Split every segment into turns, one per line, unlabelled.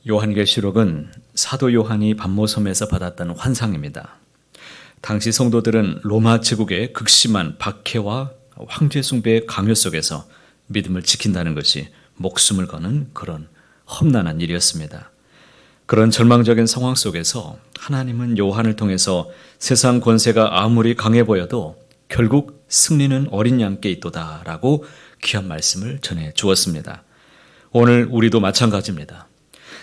요한계시록은 사도 요한이 반모섬에서 받았던 환상입니다. 당시 성도들은 로마 제국의 극심한 박해와 황제 숭배의 강요 속에서 믿음을 지킨다는 것이 목숨을 거는 그런 험난한 일이었습니다. 그런 절망적인 상황 속에서 하나님은 요한을 통해서 세상 권세가 아무리 강해 보여도 결국 승리는 어린 양께 있도다라고 귀한 말씀을 전해 주었습니다. 오늘 우리도 마찬가지입니다.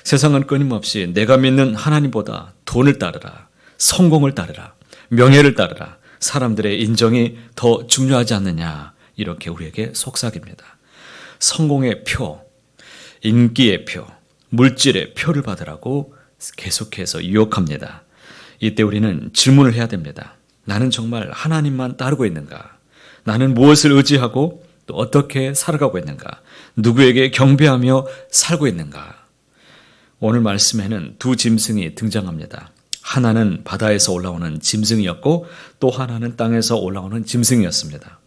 세상은 끊임없이 내가 믿는 하나님보다 돈을 따르라, 성공을 따르라, 명예를 따르라, 사람들의 인정이 더 중요하지 않느냐, 이렇게 우리에게 속삭입니다. 성공의 표, 인기의 표, 물질의 표를 받으라고 계속해서 유혹합니다. 이때 우리는 질문을 해야 됩니다. 나는 정말 하나님만 따르고 있는가? 나는 무엇을 의지하고 또 어떻게 살아가고 있는가? 누구에게 경배하며 살고 있는가? 오늘 말씀에는 두 짐승이 등장합니다. 하나는 바다에서 올라오는 짐승이었고 또 하나는 땅에서 올라오는 짐승이었습니다.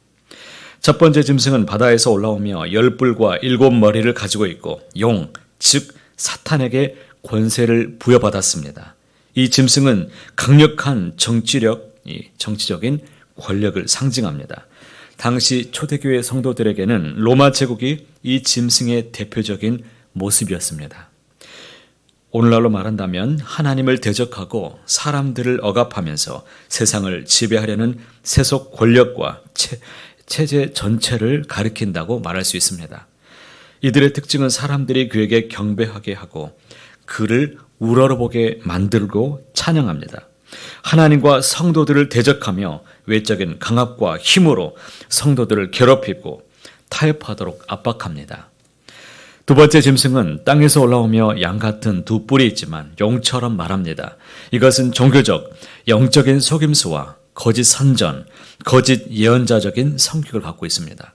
첫 번째 짐승은 바다에서 올라오며 10뿔과 7머리를 가지고 있고 용, 즉 사탄에게 권세를 부여받았습니다. 이 짐승은 강력한 정치적인 권력을 상징합니다. 당시 초대교회 성도들에게는 로마 제국이 이 짐승의 대표적인 모습이었습니다. 오늘날로 말한다면 하나님을 대적하고 사람들을 억압하면서 세상을 지배하려는 세속 권력과 체제 전체를 가리킨다고 말할 수 있습니다. 이들의 특징은 사람들이 그에게 경배하게 하고 그를 우러러보게 만들고 찬양합니다. 하나님과 성도들을 대적하며 외적인 강압과 힘으로 성도들을 괴롭히고 타협하도록 압박합니다. 두 번째 짐승은 땅에서 올라오며 양 같은 두 뿔이 있지만 용처럼 말합니다. 이것은 종교적, 영적인 속임수와 거짓 선전, 거짓 예언자적인 성격을 갖고 있습니다.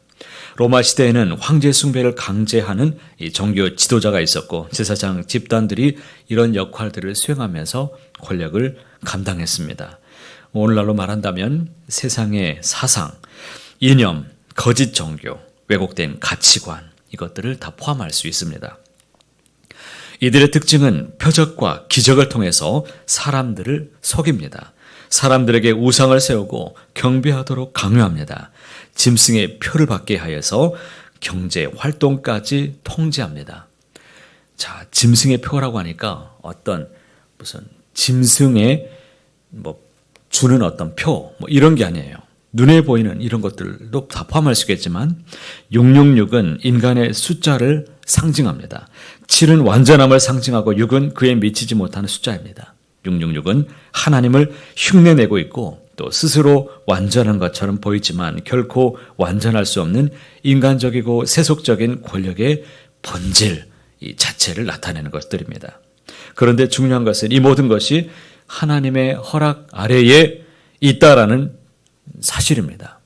로마 시대에는 황제 숭배를 강제하는 이 종교 지도자가 있었고 제사장 집단들이 이런 역할들을 수행하면서 권력을 감당했습니다. 오늘날로 말한다면 세상의 사상, 이념, 거짓 종교, 왜곡된 가치관, 이것들을 다 포함할 수 있습니다. 이들의 특징은 표적과 기적을 통해서 사람들을 속입니다. 사람들에게 우상을 세우고 경배하도록 강요합니다. 짐승의 표를 받게 하여서 경제 활동까지 통제합니다. 자, 짐승의 표라고 하니까 어떤 무슨 짐승의 주는 어떤 표 이런 게 아니에요. 눈에 보이는 이런 것들도 다 포함할 수 있겠지만 666은 인간의 숫자를 상징합니다. 7은 완전함을 상징하고 6은 그에 미치지 못하는 숫자입니다. 666은 하나님을 흉내내고 있고 또 스스로 완전한 것처럼 보이지만 결코 완전할 수 없는 인간적이고 세속적인 권력의 본질 이 자체를 나타내는 것들입니다. 그런데 중요한 것은 이 모든 것이 하나님의 허락 아래에 있다라는 사실입니다.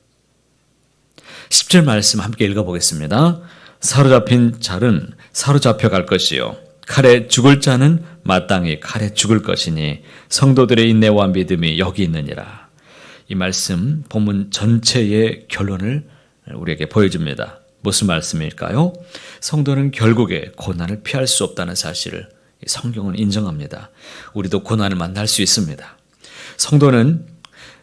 10절 말씀 함께 읽어보겠습니다. 사로잡힌 자는 사로잡혀 갈 것이요 칼에 죽을 자는 마땅히 칼에 죽을 것이니 성도들의 인내와 믿음이 여기 있느니라. 이 말씀 본문 전체의 결론을 우리에게 보여줍니다. 무슨 말씀일까요? 성도는 결국에 고난을 피할 수 없다는 사실을 성경은 인정합니다. 우리도 고난을 만날 수 있습니다. 성도는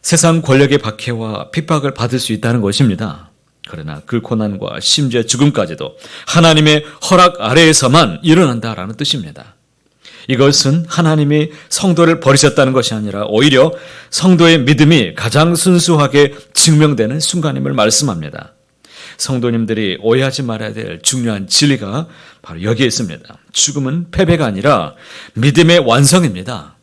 세상 권력의 박해와 핍박을 받을 수 있다는 것입니다. 그러나 그 고난과 심지어 죽음까지도 하나님의 허락 아래에서만 일어난다라는 뜻입니다. 이것은 하나님이 성도를 버리셨다는 것이 아니라 오히려 성도의 믿음이 가장 순수하게 증명되는 순간임을 말씀합니다. 성도님들이 오해하지 말아야 될 중요한 진리가 바로 여기에 있습니다. 죽음은 패배가 아니라 믿음의 완성입니다.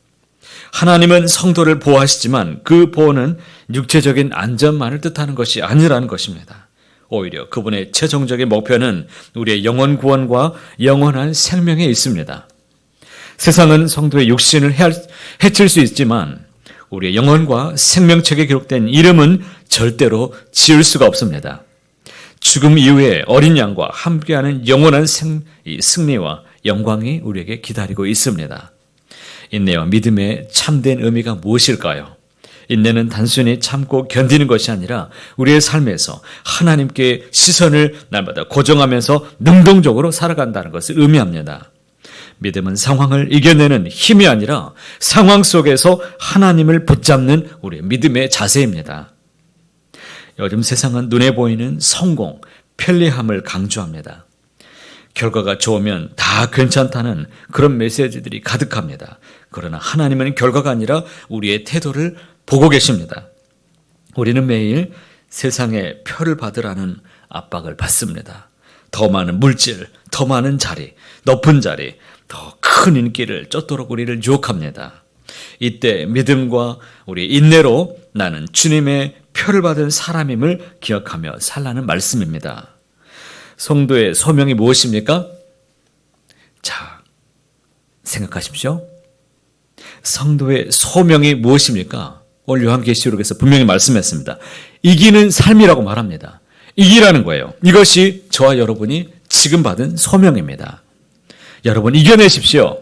하나님은 성도를 보호하시지만 그 보호는 육체적인 안전만을 뜻하는 것이 아니라는 것입니다. 오히려 그분의 최종적인 목표는 우리의 영원 구원과 영원한 생명에 있습니다. 세상은 성도의 육신을 해칠 수 있지만 우리의 영혼과 생명책에 기록된 이름은 절대로 지울 수가 없습니다. 죽음 이후에 어린 양과 함께하는 영원한 승리와 영광이 우리에게 기다리고 있습니다. 인내와 믿음의 참된 의미가 무엇일까요? 인내는 단순히 참고 견디는 것이 아니라 우리의 삶에서 하나님께 시선을 날마다 고정하면서 능동적으로 살아간다는 것을 의미합니다. 믿음은 상황을 이겨내는 힘이 아니라 상황 속에서 하나님을 붙잡는 우리의 믿음의 자세입니다. 요즘 세상은 눈에 보이는 성공, 편리함을 강조합니다. 결과가 좋으면 다 괜찮다는 그런 메시지들이 가득합니다. 그러나 하나님은 결과가 아니라 우리의 태도를 보고 계십니다. 우리는 매일 세상의 표를 받으라는 압박을 받습니다. 더 많은 물질, 더 많은 자리, 높은 자리, 더 큰 인기를 쫓도록 우리를 유혹합니다. 이때 믿음과 우리 인내로 나는 주님의 표를 받은 사람임을 기억하며 살라는 말씀입니다. 성도의 소명이 무엇입니까? 자, 생각하십시오. 성도의 소명이 무엇입니까? 오늘 요한계시록에서 분명히 말씀했습니다. 이기는 삶이라고 말합니다. 이기라는 거예요. 이것이 저와 여러분이 지금 받은 소명입니다. 여러분 이겨내십시오.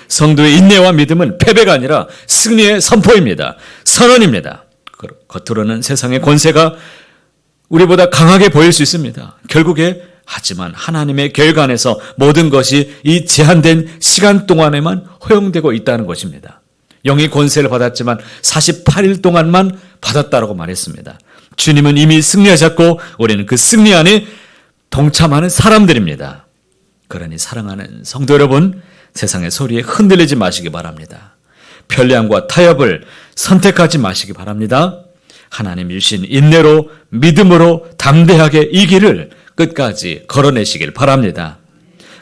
성도의 인내와 믿음은 패배가 아니라 승리의 선포입니다. 선언입니다. 겉으로는 세상의 권세가 우리보다 강하게 보일 수 있습니다. 결국에 하지만 하나님의 계획 안에서 모든 것이 이 제한된 시간 동안에만 허용되고 있다는 것입니다. 영이 권세를 받았지만 48일 동안만 받았다라고 말했습니다. 주님은 이미 승리하셨고 우리는 그 승리 안에 동참하는 사람들입니다. 그러니 사랑하는 성도 여러분, 세상의 소리에 흔들리지 마시기 바랍니다. 편리함과 타협을 선택하지 마시기 바랍니다. 하나님 주신 인내로 믿음으로 담대하게 이 길을 끝까지 걸어내시길 바랍니다.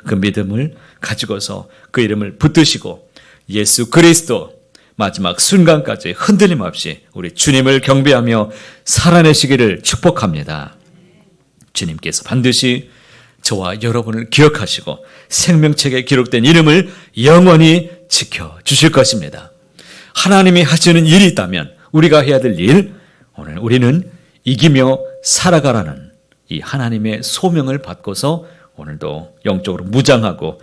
그 믿음을 가지고서 그 이름을 붙드시고 예수 그리스도 마지막 순간까지 흔들림 없이 우리 주님을 경배하며 살아내시기를 축복합니다. 주님께서 반드시 저와 여러분을 기억하시고 생명책에 기록된 이름을 영원히 지켜주실 것입니다. 하나님이 하시는 일이 있다면 우리가 해야 될 일, 오늘 우리는 이기며 살아가라는 이 하나님의 소명을 받고서 오늘도 영적으로 무장하고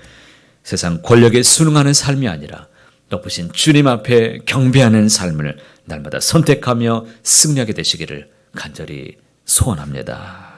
세상 권력에 순응하는 삶이 아니라 높으신 주님 앞에 경배하는 삶을 날마다 선택하며 승리하게 되시기를 간절히 소원합니다.